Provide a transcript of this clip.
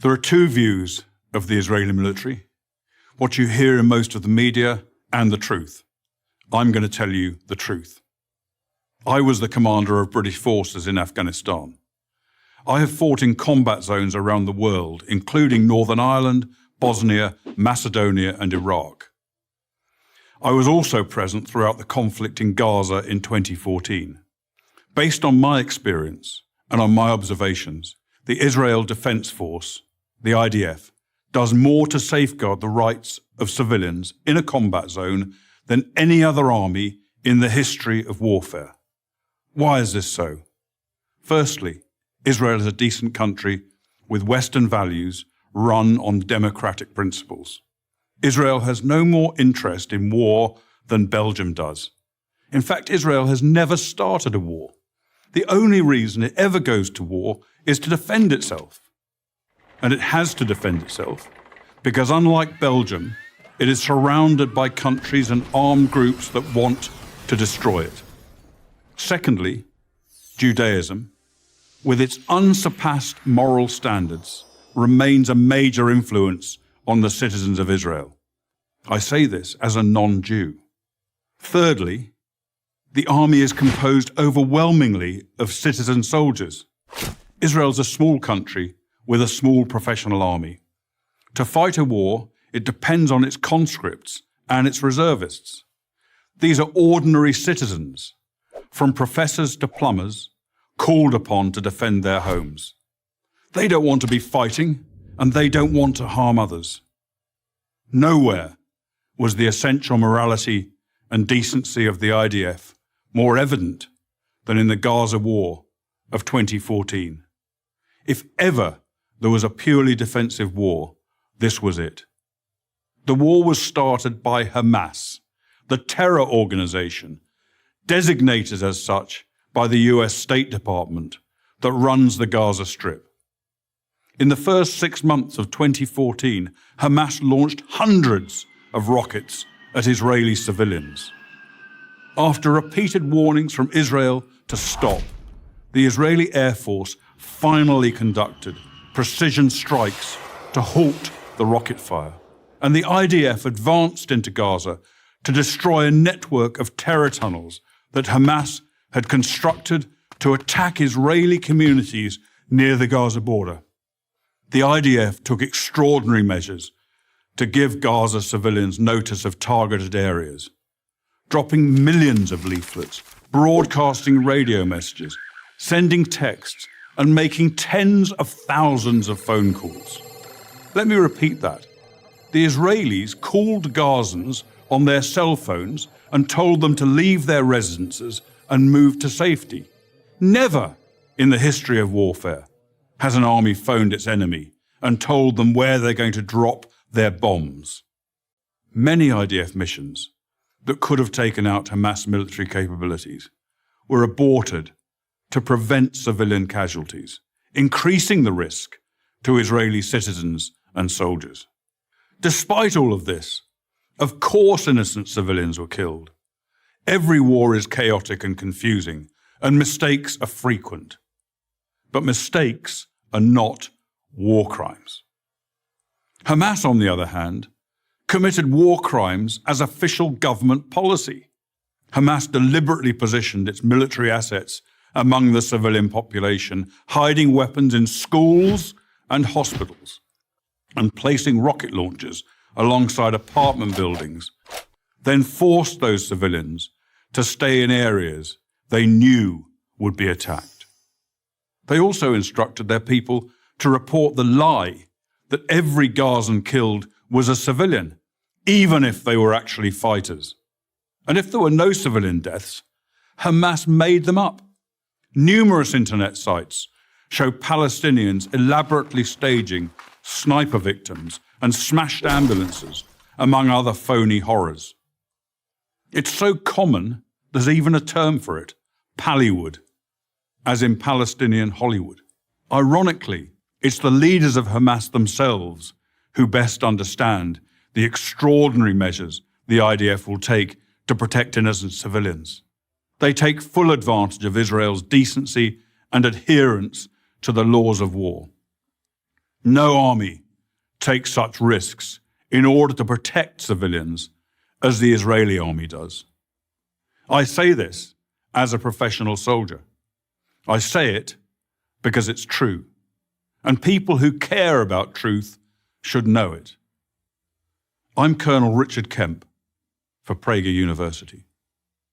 There are two views of the Israeli military, what you hear in most of the media and the truth. I'm going to tell you the truth. I was the commander of British forces in Afghanistan. I have fought in combat zones around the world, including Northern Ireland, Bosnia, Macedonia, and Iraq. I was also present throughout the conflict in Gaza in 2014. Based on my experience and on my observations, the Israel Defense Force, the IDF, does more to safeguard the rights of civilians in a combat zone than any other army in the history of warfare. Why is this so? Firstly, Israel is a decent country with Western values run on democratic principles. Israel has no more interest in war than Belgium does. In fact, Israel has never started a war. The only reason it ever goes to war is to defend itself. And it has to defend itself because, unlike Belgium, it is surrounded by countries and armed groups that want to destroy it. Secondly, Judaism, with its unsurpassed moral standards, remains a major influence on the citizens of Israel. I say this as a non-Jew. Thirdly, the army is composed overwhelmingly of citizen soldiers. Israel's a small country with a small professional army. To fight a war, it depends on its conscripts and its reservists. These are ordinary citizens, from professors to plumbers, called upon to defend their homes. They don't want to be fighting, and they don't want to harm others. Nowhere was the essential morality and decency of the IDF more evident than in the Gaza war of 2014. If ever there was a purely defensive war, this was it. The war was started by Hamas, the terror organization, designated as such by the US State Department that runs the Gaza Strip. In the first 6 months of 2014, Hamas launched hundreds of rockets at Israeli civilians. After repeated warnings from Israel to stop, the Israeli Air Force finally conducted precision strikes to halt the rocket fire, and the IDF advanced into Gaza to destroy a network of terror tunnels that Hamas had constructed to attack Israeli communities near the Gaza border. The IDF took extraordinary measures to give Gaza civilians notice of targeted areas, dropping millions of leaflets, broadcasting radio messages, sending texts, and making tens of thousands of phone calls. Let me repeat that. The Israelis called Gazans on their cell phones and told them to leave their residences and move to safety. Never in the history of warfare has an army phoned its enemy and told them where they're going to drop their bombs. Many IDF missions that could have taken out Hamas military capabilities were aborted to prevent civilian casualties, increasing the risk to Israeli citizens and soldiers. Despite all of this, of course innocent civilians were killed. Every war is chaotic and confusing, and mistakes are frequent. But mistakes are not war crimes. Hamas, on the other hand, committed war crimes as official government policy. Hamas deliberately positioned its military assets among the civilian population, hiding weapons in schools and hospitals, and placing rocket launchers alongside apartment buildings, then forced those civilians to stay in areas they knew would be attacked. They also instructed their people to report the lie that every Gazan killed was a civilian, even if they were actually fighters. And if there were no civilian deaths, Hamas made them up. Numerous internet sites show Palestinians elaborately staging sniper victims and smashed ambulances, among other phony horrors. It's so common, there's even a term for it, Pallywood, as in Palestinian Hollywood. Ironically, it's the leaders of Hamas themselves who best understand the extraordinary measures the IDF will take to protect innocent civilians. They take full advantage of Israel's decency and adherence to the laws of war. No army takes such risks in order to protect civilians as the Israeli army does. I say this as a professional soldier. I say it because it's true, and people who care about truth should know it. I'm Colonel Richard Kemp for Prager University.